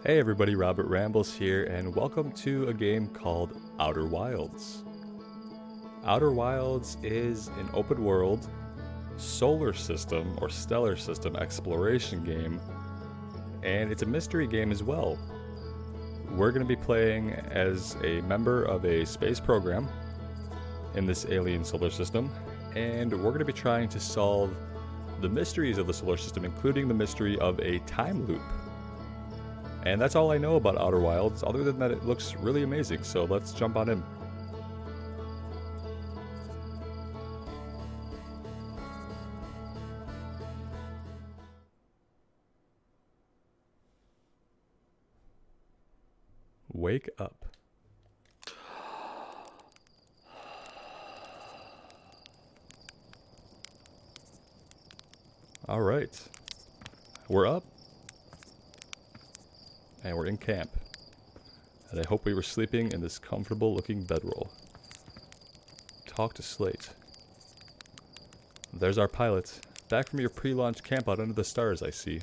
Hey everybody, Robert Rambles here, and welcome to a game called Outer Wilds. Outer Wilds is an open world, solar system or stellar system exploration game, and it's a mystery game as well. We're going to be playing as a member of a space program in this alien solar system, and we're going to be trying to solve the mysteries of the solar system, including the mystery of a time loop. And that's all I know about Outer Wilds, other than that it looks really amazing, so let's jump on in. Wake up. Alright. We're up. And we're in camp. And I hope we were sleeping in this comfortable looking bedroll. Talk to Slate. There's our pilot. Back from your pre-launch camp out under the stars, I see.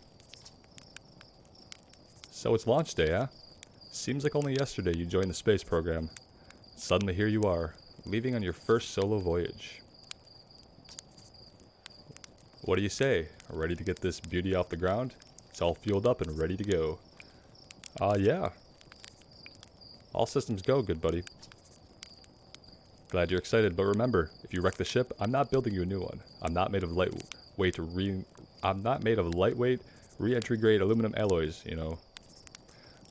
So it's launch day, huh? Seems like only yesterday you joined the space program. Suddenly here you are, leaving on your first solo voyage. What do you say? Ready to get this beauty off the ground? It's all fueled up and ready to go. Yeah. All systems go, good buddy. Glad you're excited, but remember, if you wreck the ship, I'm not building you a new one. I'm not made of lightweight re-entry grade aluminum alloys, you know.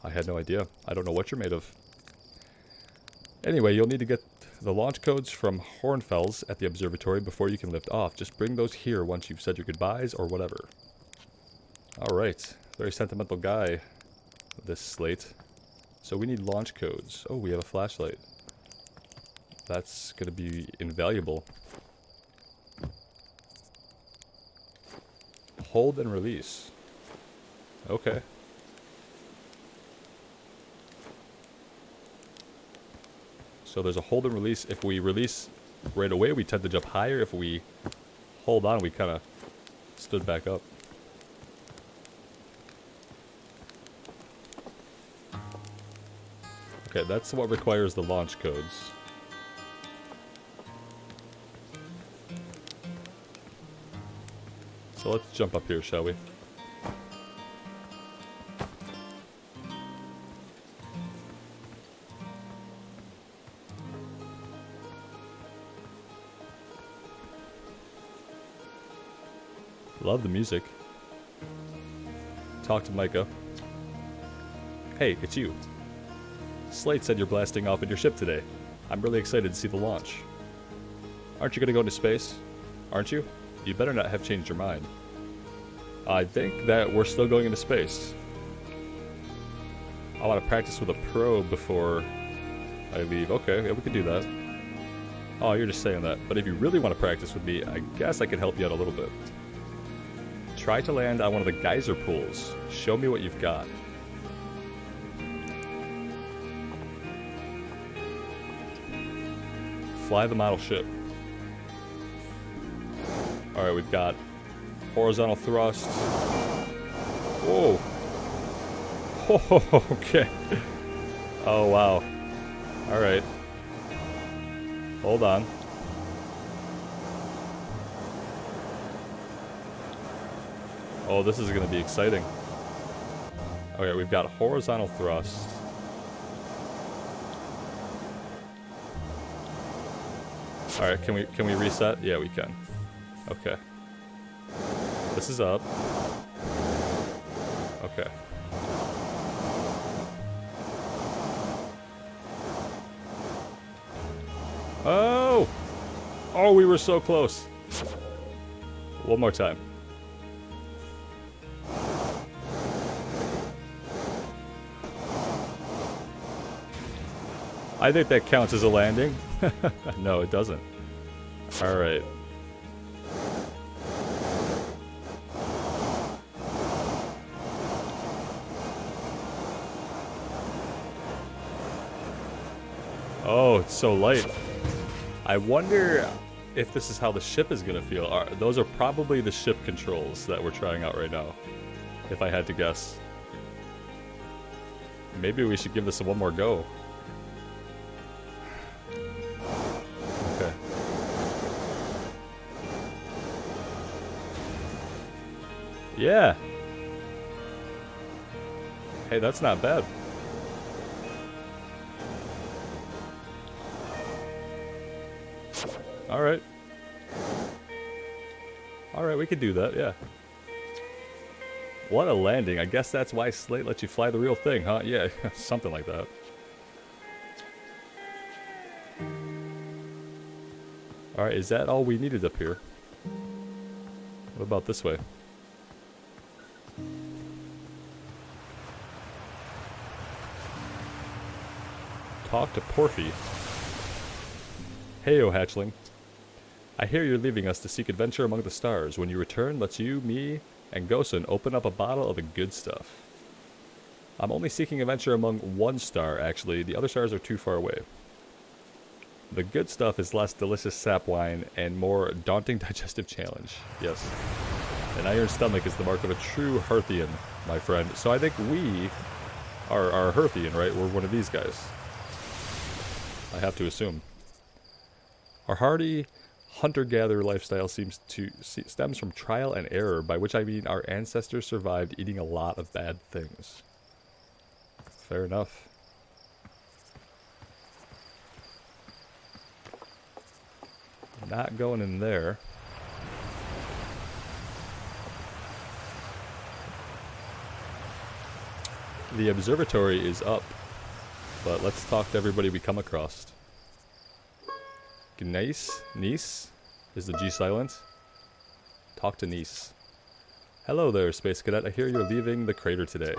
I had no idea. I don't know what you're made of. Anyway, you'll need to get the launch codes from Hornfels at the observatory before you can lift off. Just bring those here once you've said your goodbyes or whatever. Alright. Very sentimental guy, this Slate. So we need launch codes. Oh, we have a flashlight. That's gonna be invaluable. Hold and release. Okay. So there's a hold and release. If we release right away, we tend to jump higher. If we hold on, we kind of stood back up. Okay, that's what requires the launch codes. So let's jump up here, shall we? Love the music. Talk to Micah. Hey, it's you. Slate said you're blasting off in your ship today. I'm really excited to see the launch. Aren't you gonna go into space? Aren't you? You better not have changed your mind. I think that we're still going into space. I want to practice with a probe before I leave. Okay, yeah, we can do that. Oh, you're just saying that. But if you really want to practice with me, I guess I can help you out a little bit. Try to land on one of the geyser pools. Show me what you've got. Fly the model ship. Alright, we've got horizontal thrust. Whoa. Oh, okay. Oh, wow. Alright. Hold on. Oh, this is going to be exciting. Okay, we've got horizontal thrust. Alright, can we reset? Yeah, we can. Okay. This is up. Okay. Oh! Oh, we were so close. One more time. I think that counts as a landing. No, it doesn't. Alright. Oh, it's so light. I wonder if this is how the ship is going to feel. Those are probably the ship controls that we're trying out right now, if I had to guess. Maybe we should give this one more go. Okay. Yeah. Hey, that's not bad. Alright. Alright, we could do that, yeah. What a landing. I guess that's why Slate lets you fly the real thing, huh? Yeah, something like that. Alright, is that all we needed up here? What about this way? Talk to Porphy. Heyo, hatchling. I hear you're leaving us to seek adventure among the stars. When you return, let's you, me, and Gosen open up a bottle of the good stuff. I'm only seeking adventure among one star, actually. The other stars are too far away. The good stuff is less delicious sap wine and more daunting digestive challenge. Yes. An iron stomach is the mark of a true Hearthian, my friend. So I think we are Hearthian, right? We're one of these guys. I have to assume. Our hardy hunter-gatherer lifestyle stems from trial and error, by which I mean our ancestors survived eating a lot of bad things. Fair enough. Not going in there. The observatory is up, but let's talk to everybody we come across. Gneiss? Nice? Is the G silent? Talk to Nice. Hello there, Space Cadet. I hear you're leaving the crater today.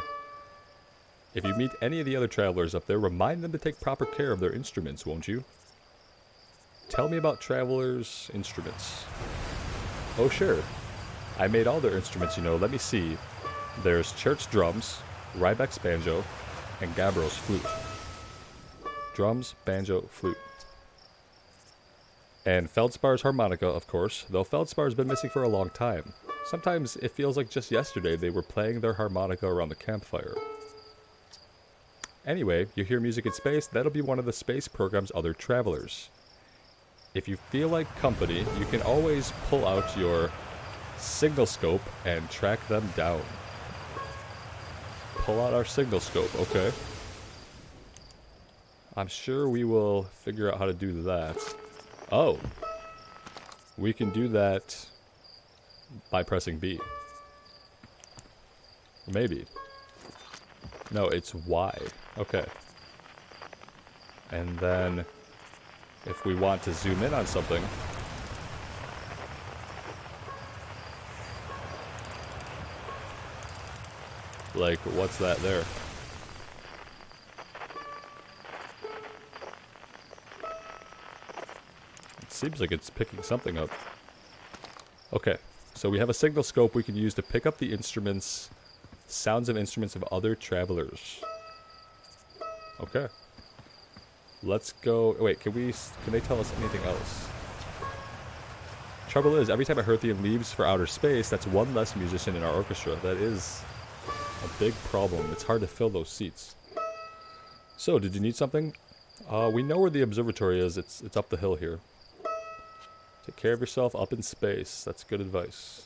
If you meet any of the other travelers up there, remind them to take proper care of their instruments, won't you? Tell me about travelers' instruments. Oh, sure. I made all their instruments, you know. Let me see. There's Chert's drums, Rybek's banjo, and Gabbro's flute. Drums, banjo, flute. And Feldspar's harmonica, of course, though Feldspar's been missing for a long time. Sometimes it feels like just yesterday they were playing their harmonica around the campfire. Anyway, you hear music in space, that'll be one of the space program's other travelers. If you feel like company, you can always pull out your signal scope and track them down. Pull out our signal scope, okay. I'm sure we will figure out how to do that. Oh. We can do that by pressing B. Maybe. No, it's Y. Okay. And then, if we want to zoom in on something, like, what's that there? It seems like it's picking something up. Okay, so we have a signal scope we can use to pick up the instruments, sounds of instruments of other travelers. Okay. Let's go. Wait, can they tell us anything else? Trouble is, every time a Hearthian leaves for outer space, that's one less musician in our orchestra. That is a big problem. It's hard to fill those seats. So, did you need something? We know where the observatory is. It's up the hill here. Take care of yourself up in space. That's good advice.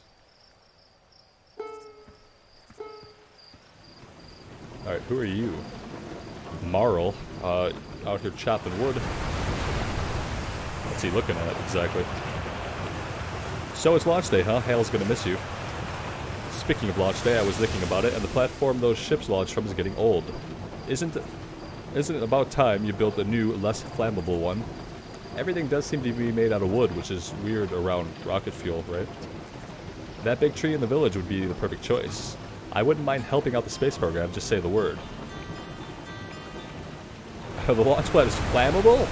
Alright, who are you? Marl. Out here chopping wood. What's he looking at, exactly? So it's launch day, huh? Hale's gonna miss you. Speaking of launch day, I was thinking about it, and the platform those ships launched from is getting old. Isn't it about time you built a new, less flammable one? Everything does seem to be made out of wood, which is weird around rocket fuel, right? That big tree in the village would be the perfect choice. I wouldn't mind helping out the space program, just say the word. The launch pad is flammable?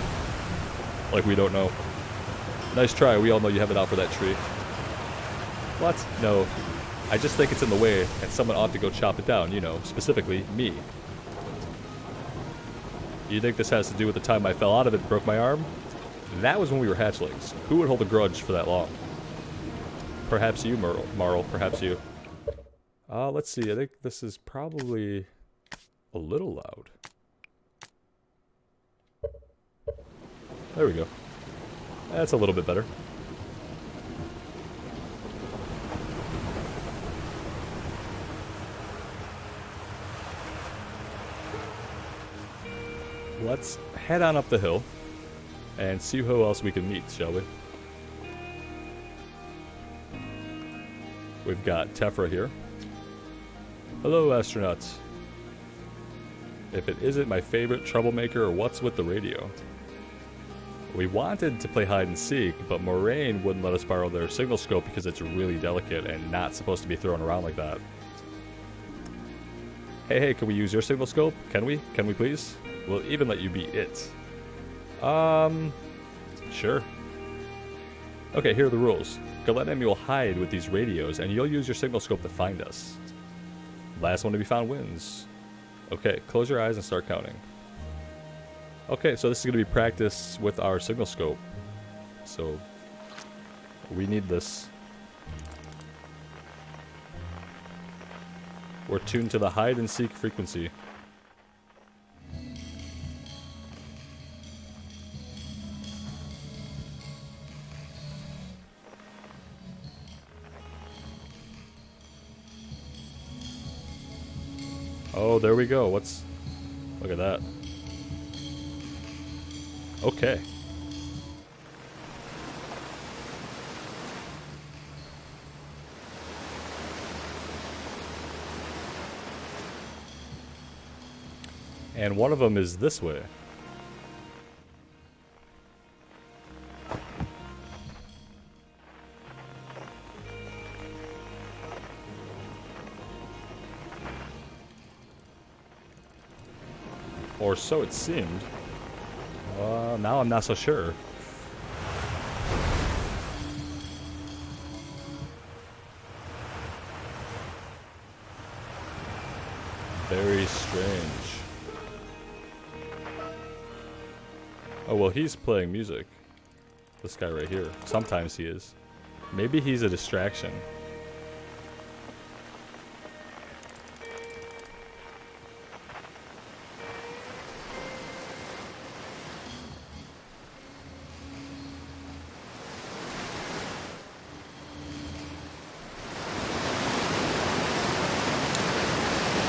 Like we don't know. Nice try, we all know you have it out for that tree. What? No. I just think it's in the way, and someone ought to go chop it down, you know, specifically me. You think this has to do with the time I fell out of it and broke my arm? That was when we were hatchlings. Who would hold a grudge for that long? Perhaps you, Marl. Perhaps you. Let's see. I think this is probably a little loud. There we go. That's a little bit better. Let's head on up the hill and see who else we can meet, shall we? We've got Tephra here. Hello, astronauts. If it isn't my favorite troublemaker or what's with the radio. We wanted to play hide and seek, but Moraine wouldn't let us borrow their signal scope because it's really delicate and not supposed to be thrown around like that. Hey, can we use your signal scope? Can we? Can we please? We'll even let you be it. Sure. Okay, here are the rules. Galette and me will hide with these radios, and you'll use your signal scope to find us. Last one to be found wins. Okay, close your eyes and start counting. Okay, so this is going to be practice with our signal scope. So, we need this. We're tuned to the hide and seek frequency. Oh, there we go. Look at that. Okay. And one of them is this way. Or so it seemed. Now I'm not so sure. Very strange. Oh, well, he's playing music. This guy right here. Sometimes he is. Maybe he's a distraction.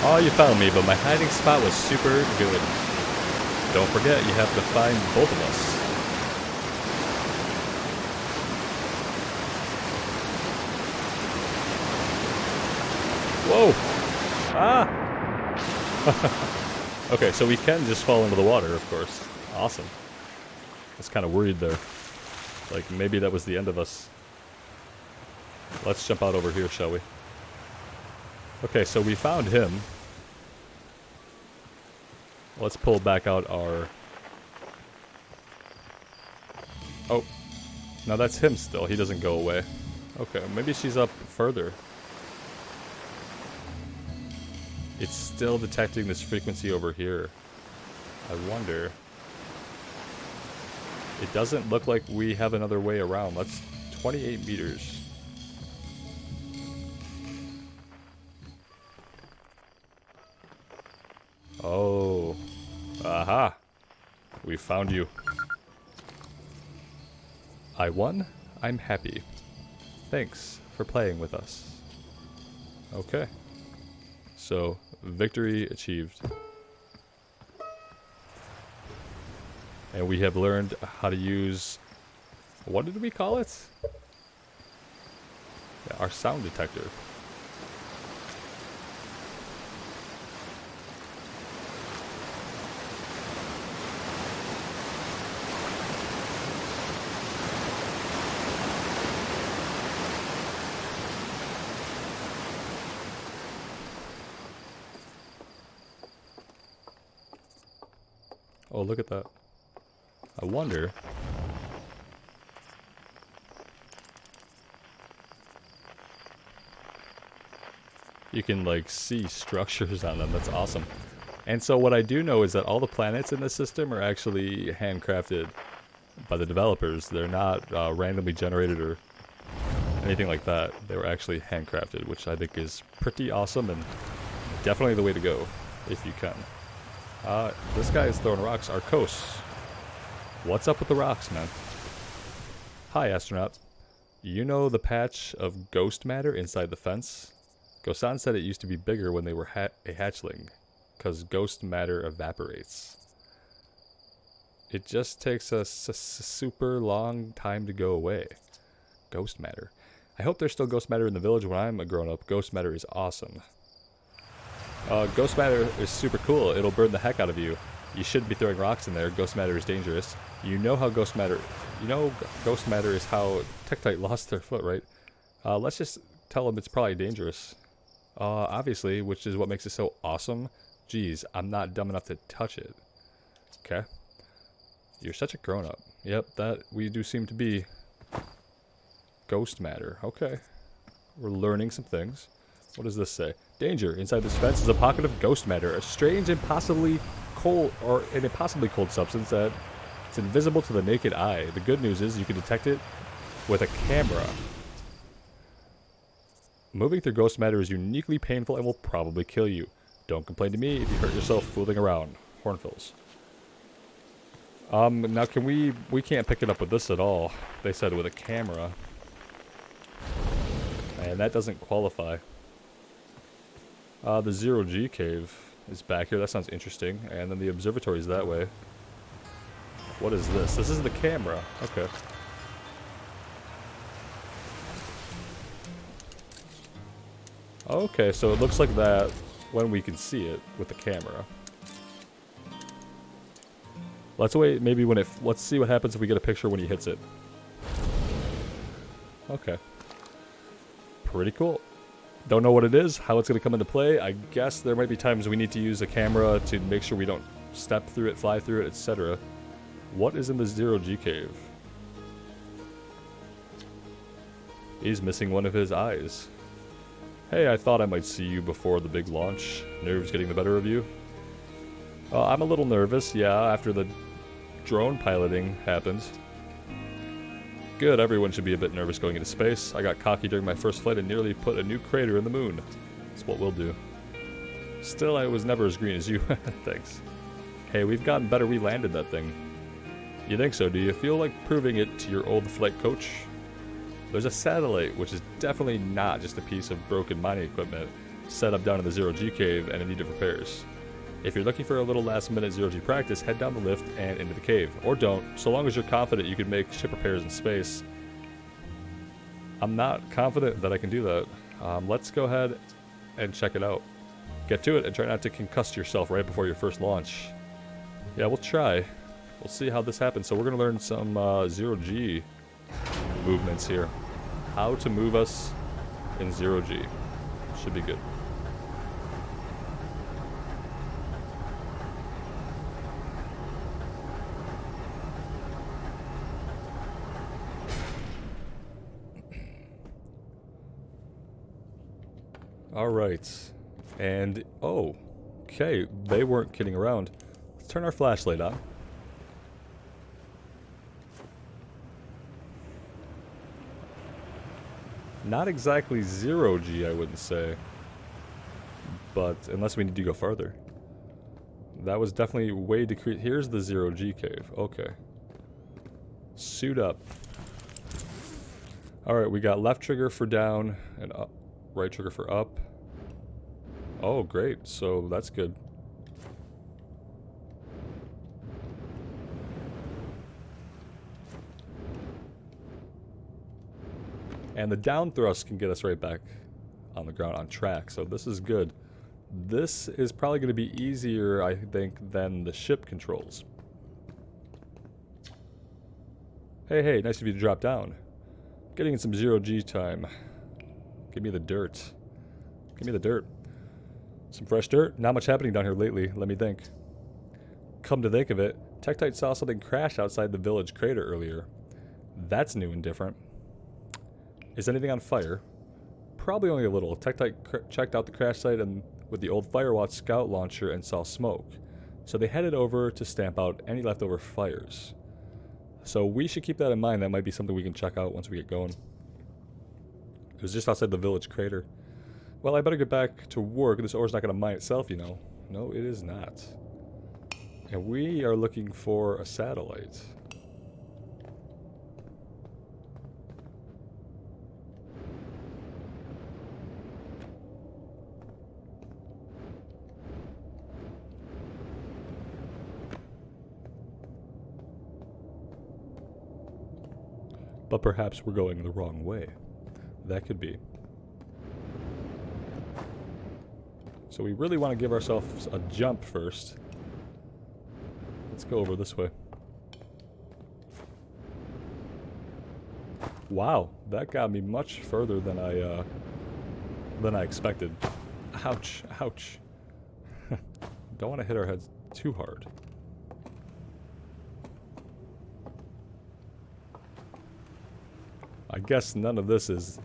Oh, you found me, but my hiding spot was super good. Don't forget, you have to find both of us. Whoa! Ah! Okay, so we can just fall into the water, of course. Awesome. I was kind of worried there. Like, maybe that was the end of us. Let's jump out over here, shall we? Okay, so we found him. Let's pull back out our... Oh. No, that's him still. He doesn't go away. Okay, maybe she's up further. It's still detecting this frequency over here. I wonder. It doesn't look like we have another way around. That's 28 meters. Oh. Aha. We found you. I won. I'm happy. Thanks for playing with us. Okay. So, victory achieved. And we have learned how to use... What did we call it? Yeah, our sound detector. Oh, look at that. I wonder... You can, like, see structures on them. That's awesome. And so what I do know is that all the planets in this system are actually handcrafted by the developers. They're not randomly generated or anything like that. They were actually handcrafted, which I think is pretty awesome and definitely the way to go. if you can. This guy is throwing rocks. Arcos. What's up with the rocks, man? Hi, astronaut. You know the patch of ghost matter inside the fence? Gosan said it used to be bigger when they were a hatchling, because ghost matter evaporates. It just takes a super long time to go away. Ghost matter. I hope there's still ghost matter in the village when I'm a grown-up. Ghost matter is awesome. Ghost matter is super cool. It'll burn the heck out of you. You shouldn't be throwing rocks in there. Ghost matter is dangerous. You know ghost matter is how Tektite lost their foot, right? Let's just tell them it's probably dangerous. Obviously, which is what makes it so awesome. Geez, I'm not dumb enough to touch it. Okay. You're such a grown-up. Yep, that we do seem to be. Ghost matter. Okay. We're learning some things. What does this say? Danger. Inside this fence is a pocket of ghost matter, a strange and possibly cold, or an impossibly cold substance that it's invisible to the naked eye. The good news is you can detect it with a camera. Moving through ghost matter is uniquely painful and will probably kill you. Don't complain to me if you hurt yourself fooling around. Hornfills. Now can we can't pick it up with this at all. They said with a camera. And that doesn't qualify. The Zero-G cave is back here. That sounds interesting. And then the observatory is that way. What is this? This is the camera. Okay. Okay, so it looks like that when we can see it with the camera. Let's wait, maybe when let's see what happens if we get a picture when he hits it. Okay. Pretty cool. Don't know what it is, how it's going to come into play. I guess there might be times we need to use a camera to make sure we don't step through it, fly through it, etc. What is in the Zero-G cave? He's missing one of his eyes. Hey, I thought I might see you before the big launch. Nerves getting the better of you? I'm a little nervous, yeah, after the drone piloting happened. Good, everyone should be a bit nervous going into space. I got cocky during my first flight and nearly put a new crater in the moon. That's what we'll do. Still, I was never as green as you. Thanks. Hey, we've gotten better. We landed that thing. You think so? Do you feel like proving it to your old flight coach? There's a satellite, which is definitely not just a piece of broken mining equipment, set up down in the Zero-G cave and in need of repairs. If you're looking for a little last-minute Zero-G practice, head down the lift and into the cave. Or don't, so long as you're confident you can make ship repairs in space. I'm not confident that I can do that. Let's go ahead and check it out. Get to it and try not to concuss yourself right before your first launch. Yeah, we'll try. We'll see how this happens. So we're going to learn some Zero-G movements here. How to move us in Zero-G. Should be good. Alright. And, oh, okay, they weren't kidding around. Let's turn our flashlight on. Not exactly Zero-G, I wouldn't say. But, unless we need to go farther. That was definitely way decreased. Here's the Zero-G cave. Okay. Suit up. Alright, we got left trigger for down and up. Right trigger for up. Oh, great. So that's good. And the down thrust can get us right back on the ground, on track. So this is good. This is probably going to be easier, I think, than the ship controls. Hey, hey, nice of you to drop down. Getting in some Zero-G time. Give me the dirt. Give me the dirt. Some fresh dirt? Not much happening down here lately, let me think. Come to think of it, Tektite saw something crash outside the village crater earlier. That's new and different. Is anything on fire? Probably only a little. Tektite checked out the crash site and with the old Firewatch scout launcher and saw smoke. So they headed over to stamp out any leftover fires. So we should keep that in mind. That might be something we can check out once we get going. It was just outside the village crater. Well, I better get back to work. This ore's not going to mine itself, you know. No, it is not. And we are looking for a satellite. But perhaps we're going the wrong way. That could be. So we really want to give ourselves a jump first. Let's go over this way. Wow, that got me much further than I expected. Ouch, ouch. Don't want to hit our heads too hard. I guess none of this is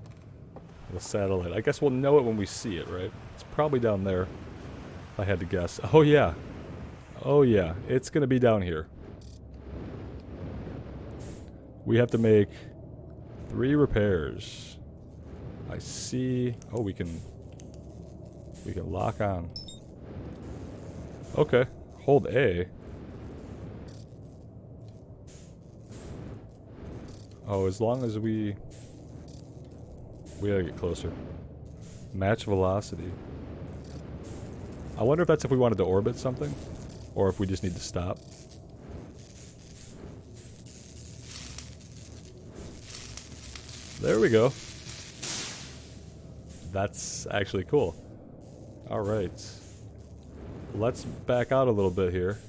the satellite. I guess we'll know it when we see it, right? It's probably down there, if I had to guess. Oh yeah. Oh yeah, it's gonna be down here. We have to make 3 repairs. I see. Oh, we can lock on. Okay, hold A. Oh, as long as we gotta get closer. Match velocity. I wonder if that's if we wanted to orbit something, or if we just need to stop. There we go. That's actually cool. All right. Let's back out a little bit here.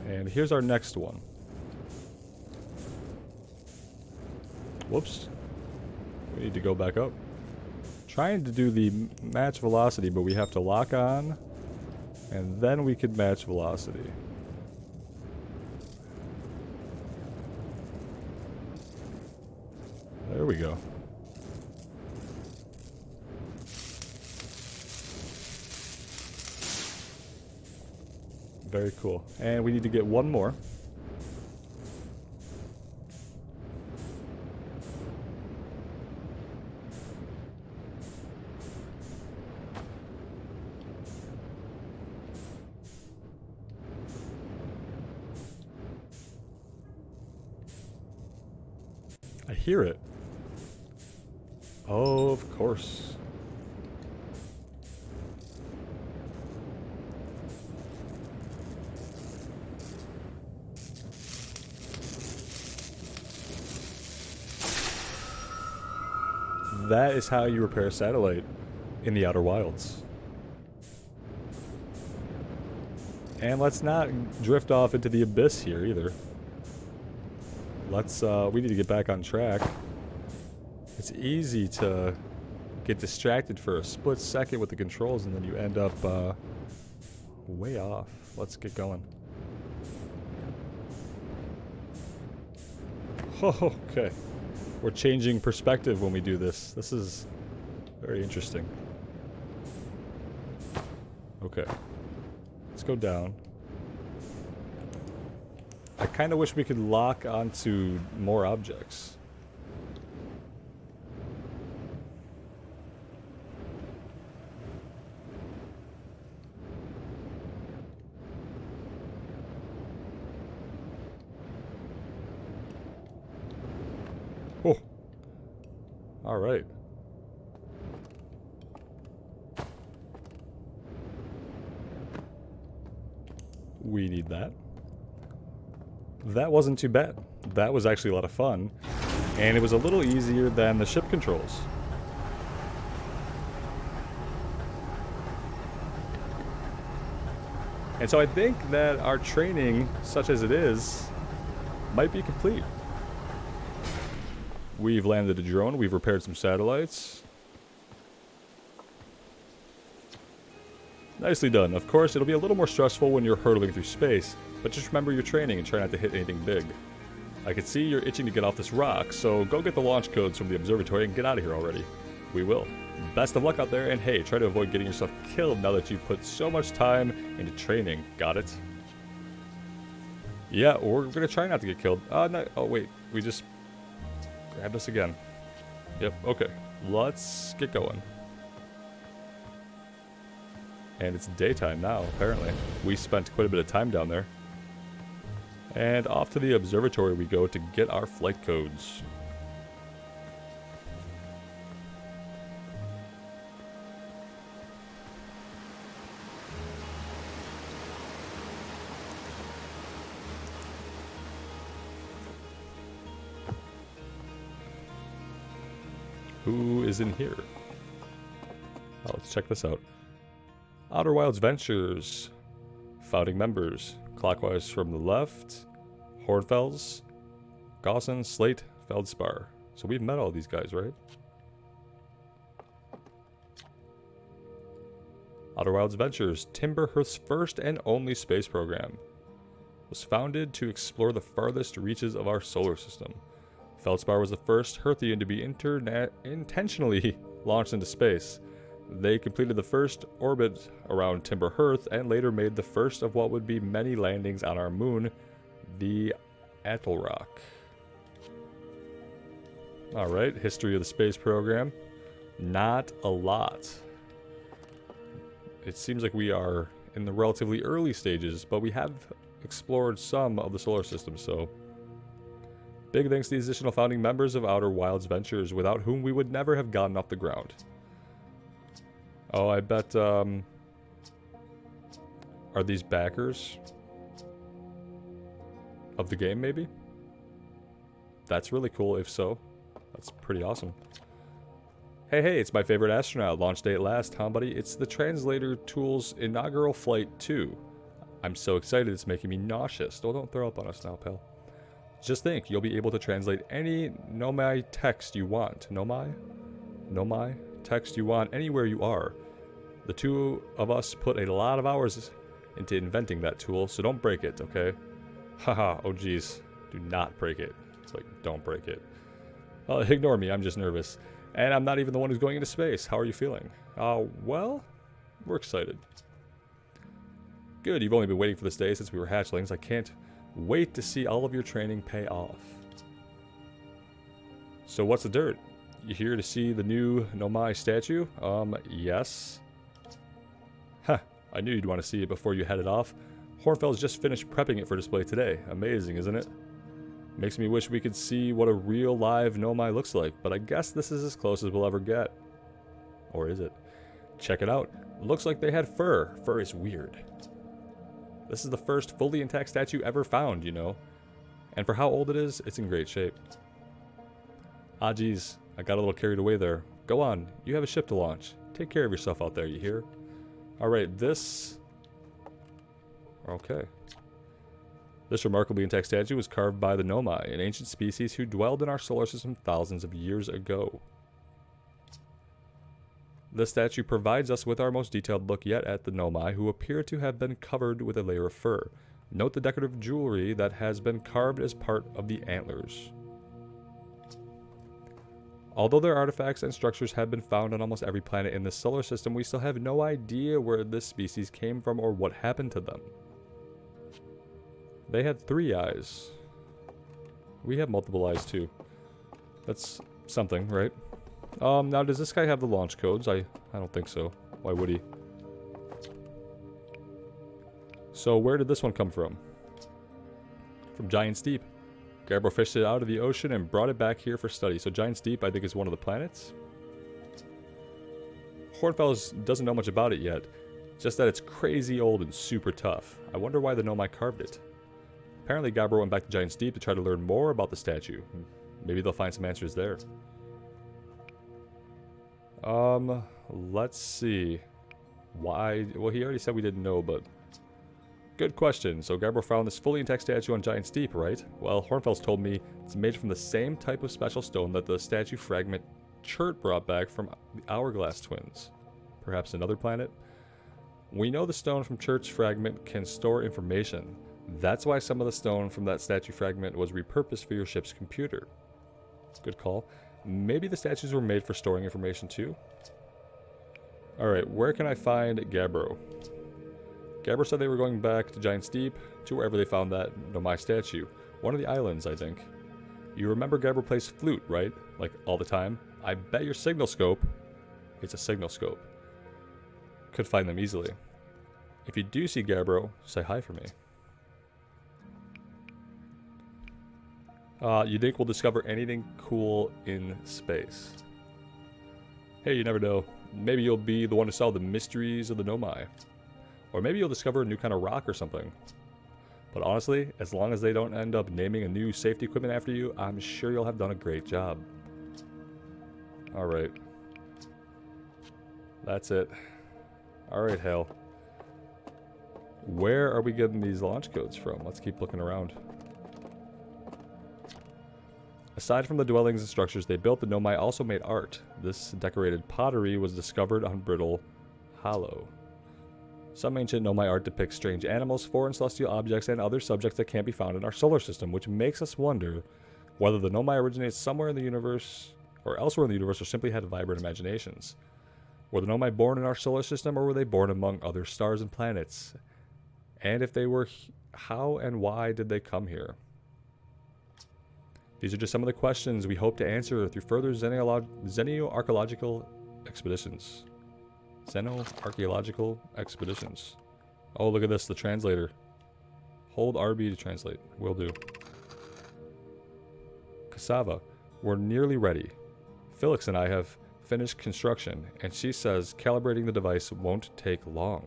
And here's our next one. Whoops. We need to go back up. Trying to do the match velocity, but we have to lock on, and then we could match velocity. There we go. Very cool. And we need to get one more. I hear it. Oh, of course. That is how you repair a satellite in the Outer Wilds. And let's not drift off into the abyss here either. Let's, we need to get back on track. It's easy to get distracted for a split second with the controls and then you end up, way off. Let's get going. Oh, okay. We're changing perspective when we do this. This is very interesting. Okay. Let's go down. I kind of wish we could lock onto more objects. Oh. All right. We need that. That wasn't too bad. That was actually a lot of fun. And it was a little easier than the ship controls. And so I think that our training, such as it is, might be complete. We've landed a drone, we've repaired some satellites. Nicely done. Of course, it'll be a little more stressful when you're hurtling through space, but just remember your training and try not to hit anything big. I can see you're itching to get off this rock, so go get the launch codes from the observatory and get out of here already. We will. Best of luck out there, and hey, try to avoid getting yourself killed now that you've put so much time into training. Got it? Yeah, we're gonna try not to get killed. No, oh wait, we just grabbed us again. Yep, okay. Let's get going. And it's daytime now, apparently. We spent quite a bit of time down there. And off to the observatory we go to get our flight codes. Who is in here? Oh, let's check this out. Outer Wilds Ventures. Founding members. Clockwise from the left. Hornfels. Gaussen, Slate, Feldspar. So we've met all these guys, right? Outer Wilds Ventures. Timberhearth's first and only space program. Was founded to explore the farthest reaches of our solar system. Feldspar was the first Hearthian to be intentionally launched into space. They completed the first orbit around Timberhearth and later made the first of what would be many landings on our moon, the Attlerock. Alright, history of the space program. Not a lot. It seems like we are in the relatively early stages, but we have explored some of the solar system, so... Big thanks to the additional founding members of Outer Wilds Ventures, without whom we would never have gotten off the ground. Oh, I bet, are these backers of the game, maybe? That's really cool, if so. That's pretty awesome. Hey, it's my favorite astronaut. Launch day at last, huh, buddy? It's the Translator Tool's inaugural flight, too. I'm so excited, it's making me nauseous. Don't throw up on us now, pal. Just think, you'll be able to translate any Nomai text you want. Nomai? Text you want anywhere you are. The two of us put a lot of hours into inventing that tool, so don't break it, okay? Haha, oh geez. Do not break it. It's like, don't break it. Ignore me, I'm just nervous. And I'm not even the one who's going into space. How are you feeling? Well, we're excited. Good, you've only been waiting for this day since we were hatchlings. I can't wait to see all of your training pay off. So what's the dirt? You here to see the new Nomai statue? Yes. Huh, I knew you'd want to see it before you headed off. Hornfels just finished prepping it for display today. Amazing, isn't it? Makes me wish we could see what a real live Nomai looks like, but I guess this is as close as we'll ever get. Or is it? Check it out. Looks like they had fur. Fur is weird. This is the first fully intact statue ever found, you know. And for how old it is, it's in great shape. Ah geez, I got a little carried away there. Go on, you have a ship to launch. Take care of yourself out there, you hear? Alright, this... Okay. This remarkably intact statue was carved by the Nomai, an ancient species who dwelled in our solar system thousands of years ago. This statue provides us with our most detailed look yet at the Nomai, who appear to have been covered with a layer of fur. Note the decorative jewelry that has been carved as part of the antlers. Although their artifacts and structures have been found on almost every planet in the solar system, we still have no idea where this species came from or what happened to them. They had 3 eyes. We have multiple eyes too. That's something, right? Now does this guy have the launch codes? I don't think so. Why would he? So where did this one come from? From Giant's Deep. Gabbro fished it out of the ocean and brought it back here for study. So Giant's Deep, I think, is one of the planets. Hornfels doesn't know much about it yet. Just that it's crazy old and super tough. I wonder why the Nomai carved it. Apparently Gabbro went back to Giant's Deep to try to learn more about the statue. Maybe they'll find some answers there. Let's see. Why? Well, he already said we didn't know, but... Good question. So Gabbro found this fully intact statue on Giant's Deep, right? Well, Hornfels told me it's made from the same type of special stone that the statue fragment Chert brought back from the Hourglass Twins. Perhaps another planet? We know the stone from Chert's fragment can store information. That's why some of the stone from that statue fragment was repurposed for your ship's computer. Good call. Maybe the statues were made for storing information too? Alright, where can I find Gabbro? Gabbro said they were going back to Giant's Deep, to wherever they found that Nomai statue. One of the islands, I think. You remember Gabbro plays flute, right? Like, all the time? I bet your signal scope... It's a signal scope. Could find them easily. If you do see Gabbro, say hi for me. You think we'll discover anything cool in space? Hey, you never know. Maybe you'll be the one to solve the mysteries of the Nomai. Or maybe you'll discover a new kind of rock or something. But honestly, as long as they don't end up naming a new safety equipment after you, I'm sure you'll have done a great job. Alright. That's it. Alright, Hale. Where are we getting these launch codes from? Let's keep looking around. Aside from the dwellings and structures they built, the Nomai also made art. This decorated pottery was discovered on Brittle Hollow. Some ancient Nomai art depicts strange animals, foreign celestial objects, and other subjects that can't be found in our solar system, which makes us wonder whether the Nomai originated somewhere in the universe, or elsewhere in the universe, or simply had vibrant imaginations. Were the Nomai born in our solar system, or were they born among other stars and planets? And if they were, how and why did they come here? These are just some of the questions we hope to answer through further xenoarchaeological expeditions. Xenoarchaeological expeditions. Oh, look at this, the translator. Hold RB to translate. Will do. Cassava, we're nearly ready. Felix and I have finished construction, and she says calibrating the device won't take long.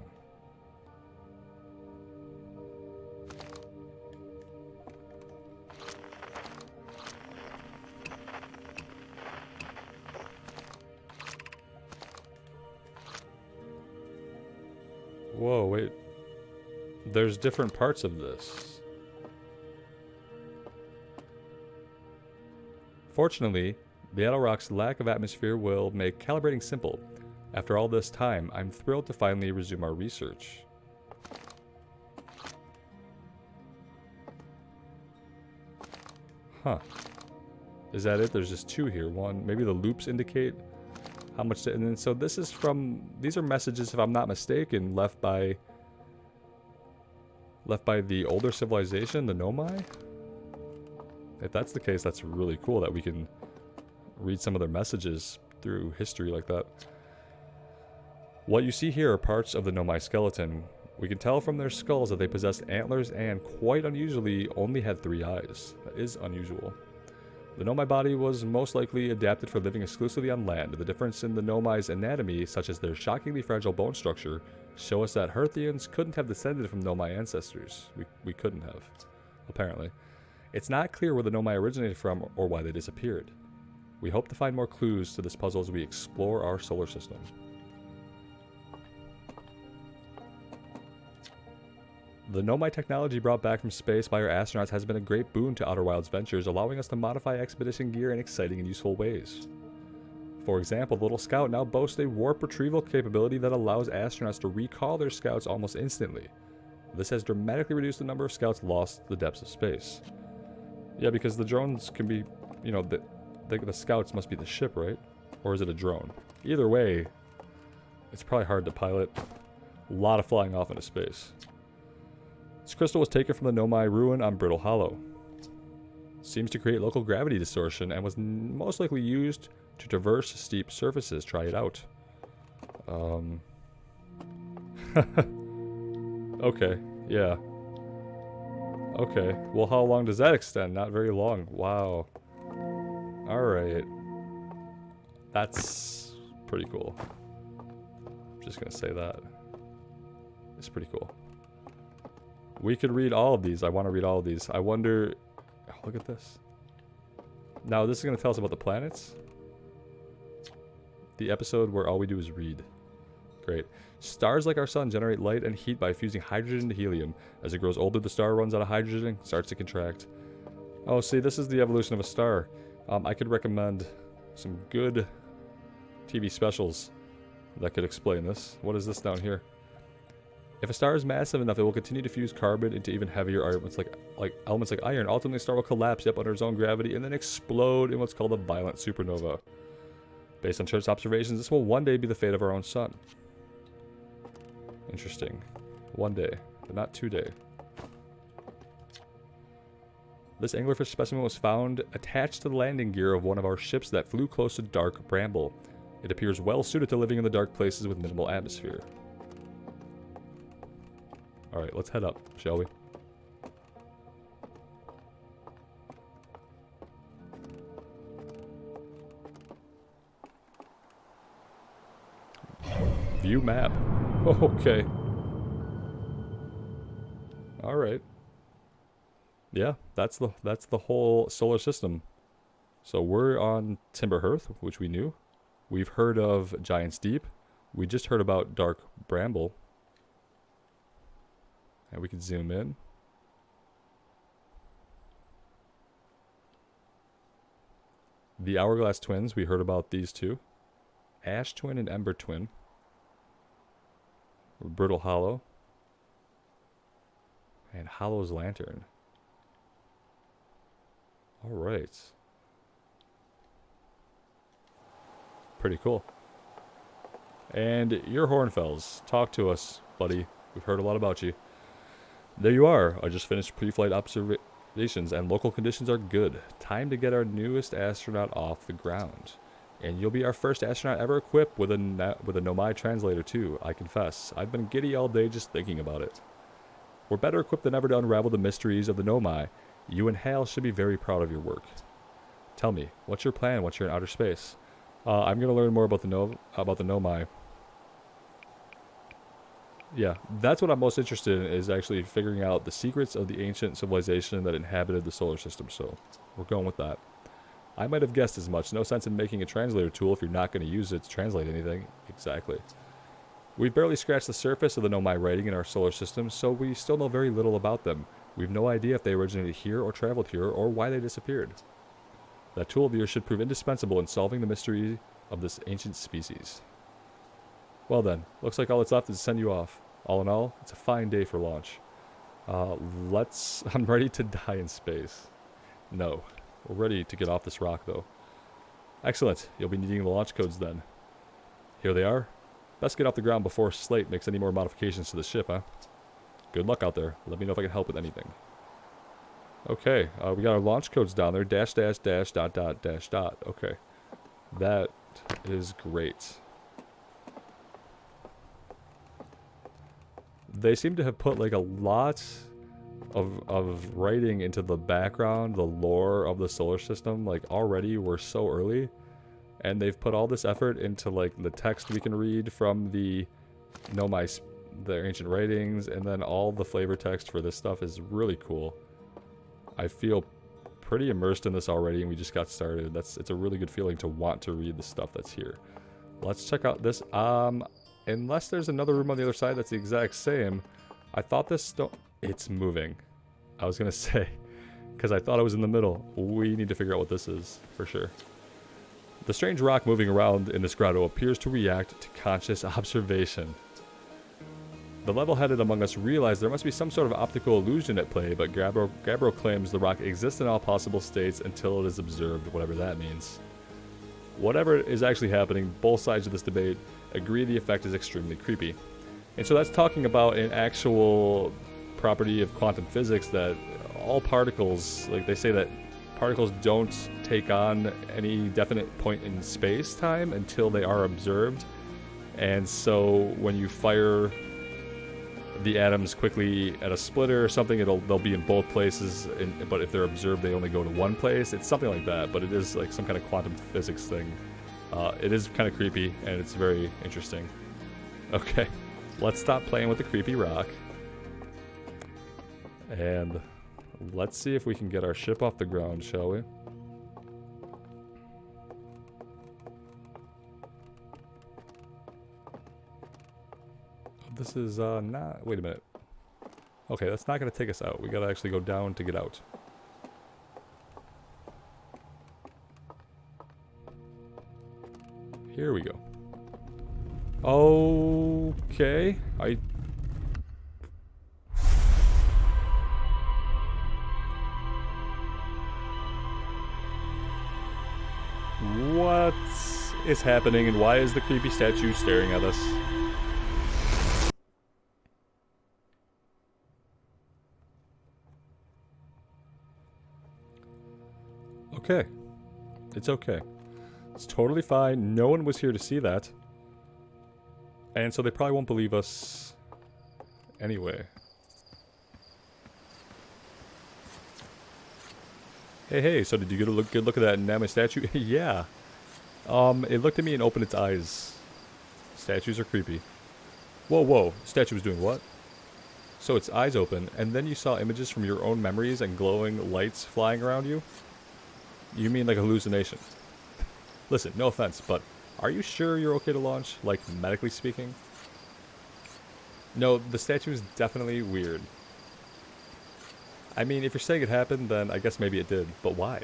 Whoa, wait. There's different parts of this. Fortunately, the Edelrock's lack of atmosphere will make calibrating simple. After all this time, I'm thrilled to finally resume our research. Huh. Is that it? There's just two here. One, maybe the loops indicate how much and then so this is from, these are messages, if I'm not mistaken, left by the older civilization, the Nomai. If that's the case, that's really cool that we can read some of their messages through history like that. What you see here are parts of the Nomai skeleton. We can tell from their skulls that they possessed antlers and, quite unusually, only had 3 eyes. That is unusual. The Nomai body was most likely adapted for living exclusively on land. The difference in the Nomai's anatomy, such as their shockingly fragile bone structure, show us that Hearthians couldn't have descended from Nomai ancestors. We couldn't have, apparently. It's not clear where the Nomai originated from or why they disappeared. We hope to find more clues to this puzzle as we explore our solar system. The Nomai technology brought back from space by our astronauts has been a great boon to Outer Wilds ventures, allowing us to modify expedition gear in exciting and useful ways. For example, the Little Scout now boasts a warp retrieval capability that allows astronauts to recall their scouts almost instantly. This has dramatically reduced the number of scouts lost to the depths of space. Yeah, because the drones can be, you know, the scouts must be the ship, right? Or is it a drone? Either way, it's probably hard to pilot. A lot of flying off into space. This crystal was taken from the Nomai ruin on Brittle Hollow. Seems to create local gravity distortion and was most likely used to traverse steep surfaces. Try it out. Okay, yeah. Okay, well, how long does that extend? Not very long. Wow. Alright. That's pretty cool. I'm just gonna say that. It's pretty cool. We could read all of these. I want to read all of these. I wonder... Oh, look at this. Now, this is going to tell us about the planets. The episode where all we do is read. Great. Stars like our sun generate light and heat by fusing hydrogen to helium. As it grows older, the star runs out of hydrogen and starts to contract. Oh, see, this is the evolution of a star. I could recommend some good TV specials that could explain this. What is this down here? If a star is massive enough, it will continue to fuse carbon into even heavier elements like iron. Ultimately, the star will collapse under its own gravity and then explode in what's called a violent supernova. Based on Church's observations, this will one day be the fate of our own sun. Interesting. One day, but not today. This anglerfish specimen was found attached to the landing gear of one of our ships that flew close to Dark Bramble. It appears well suited to living in the dark places with minimal atmosphere. Alright, let's head up, shall we? View map. Okay. Alright. Yeah, that's the whole solar system. So we're on Timberhearth, which we knew. We've heard of Giant's Deep. We just heard about Dark Bramble. And we can zoom in. The Hourglass Twins, we heard about these two. Ash Twin and Ember Twin. Brittle Hollow. And Hollow's Lantern. Alright. Pretty cool. And your Hornfells. Talk to us, buddy. We've heard a lot about you. There you are. I just finished pre-flight observations and local conditions are good. Time to get our newest astronaut off the ground. And you'll be our first astronaut ever equipped with a Nomai translator too, I confess. I've been giddy all day just thinking about it. We're better equipped than ever to unravel the mysteries of the Nomai. You and Hale should be very proud of your work. Tell me, what's your plan once you're in outer space? I'm going to learn more about the Nomai. Yeah, that's what I'm most interested in, is actually figuring out the secrets of the ancient civilization that inhabited the solar system, so we're going with that. I might have guessed as much. No sense in making a translator tool if you're not going to use it to translate anything. Exactly. We've barely scratched the surface of the Nomai writing in our solar system, so we still know very little about them. We've no idea if they originated here or traveled here, or why they disappeared. That tool of yours should prove indispensable in solving the mystery of this ancient species. Well then, looks like all that's left is to send you off. All in all, it's a fine day for launch. I'm ready to die in space. No. We're ready to get off this rock, though. Excellent. You'll be needing the launch codes then. Here they are. Best get off the ground before Slate makes any more modifications to the ship, huh? Good luck out there. Let me know if I can help with anything. Okay, we got our launch codes down there. Dash, dash, dash, dot, dot, dash, dot. Okay. That is great. They seem to have put like a lot of writing into the background, the lore of the solar system. Like already we're so early, and they've put all this effort into like the text we can read from the Nomai, their ancient writings, and then all the flavor text for this stuff is really cool. I feel pretty immersed in this already, and we just got started. It's a really good feeling to want to read the stuff that's here. Let's check out this. Unless there's another room on the other side that's the exact same. I thought this it's moving. I was gonna say, because I thought it was in the middle. We need to figure out what this is, for sure. The strange rock moving around in this grotto appears to react to conscious observation. The level-headed among us realize there must be some sort of optical illusion at play, but Gabbro claims the rock exists in all possible states until it is observed, whatever that means. Whatever is actually happening, both sides of this debate agree the effect is extremely creepy. And so that's talking about an actual property of quantum physics that all particles, like they say that particles don't take on any definite point in space-time until they are observed. And so when you fire the atoms quickly at a splitter or something, they'll be in both places, but if they're observed they only go to one place. It's something like that, but it is like some kind of quantum physics thing. It is kind of creepy, and it's very interesting. Okay, let's stop playing with the creepy rock. And let's see if we can get our ship off the ground, shall we? This is not... Wait a minute. Okay, that's not going to take us out. We got to actually go down to get out. Here we go. Okay. What is happening, and why is the creepy statue staring at us? Okay. It's okay. It's totally fine. No one was here to see that. And so they probably won't believe us anyway. Hey, so did you get a good look at that Nami statue? Yeah. It looked at me and opened its eyes. Statues are creepy. Whoa. Statue was doing what? So its eyes open, and then you saw images from your own memories and glowing lights flying around you? You mean like a hallucination? Listen, no offense, but are you sure you're okay to launch? Like, medically speaking? No, the statue is definitely weird. I mean, if you're saying it happened, then I guess maybe it did, but why?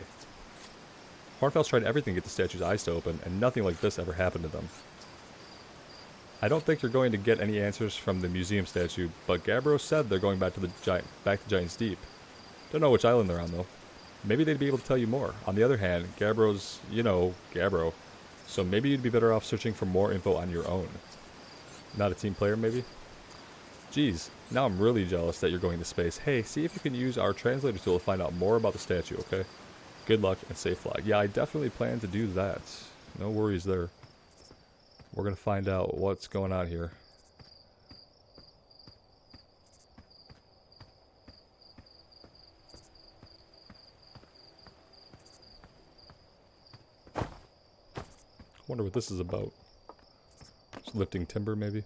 Hornfels tried everything to get the statue's eyes to open, and nothing like this ever happened to them. I don't think you're going to get any answers from the museum statue, but Gabbro said they're going back to Giant's Deep. Don't know which island they're on, though. Maybe they'd be able to tell you more. On the other hand, Gabbro's, you know, Gabbro. So maybe you'd be better off searching for more info on your own. Not a team player, maybe? Geez, now I'm really jealous that you're going to space. Hey, see if you can use our translator tool to find out more about the statue, okay? Good luck and safe flight. Yeah, I definitely plan to do that. No worries there. We're gonna find out what's going on here. Wonder what this is about. Just lifting timber, maybe?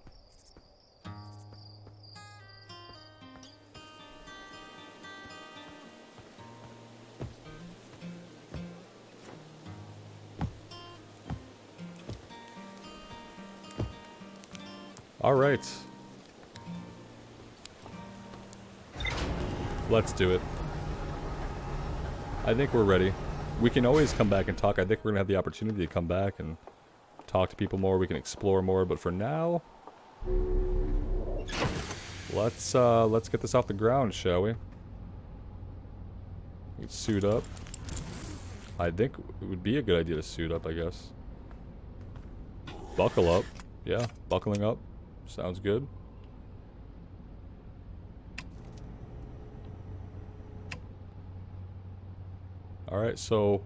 Alright. Let's do it. I think we're ready. We can always come back and talk. I think we're gonna have the opportunity to come back and talk to people more. We can explore more, but for now, let's get this off the ground, shall we? Let's suit up. I think it would be a good idea to suit up, I guess. Buckle up. Yeah, buckling up. Sounds good. Alright, so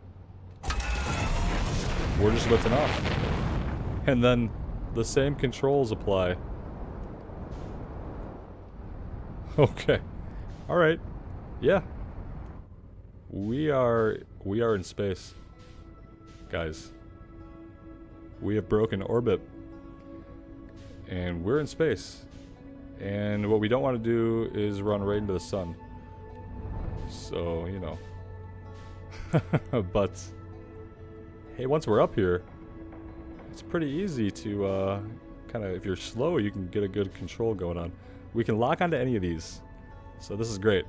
we're just lifting off. And then the same controls apply. Okay. Alright. Yeah. We are in space. Guys. We have broken orbit. And we're in space. And what we don't want to do is run right into the sun. So, you know. But hey, once we're up here, it's pretty easy to kind of, if you're slow, you can get a good control going on. We can lock onto any of these. So this is great.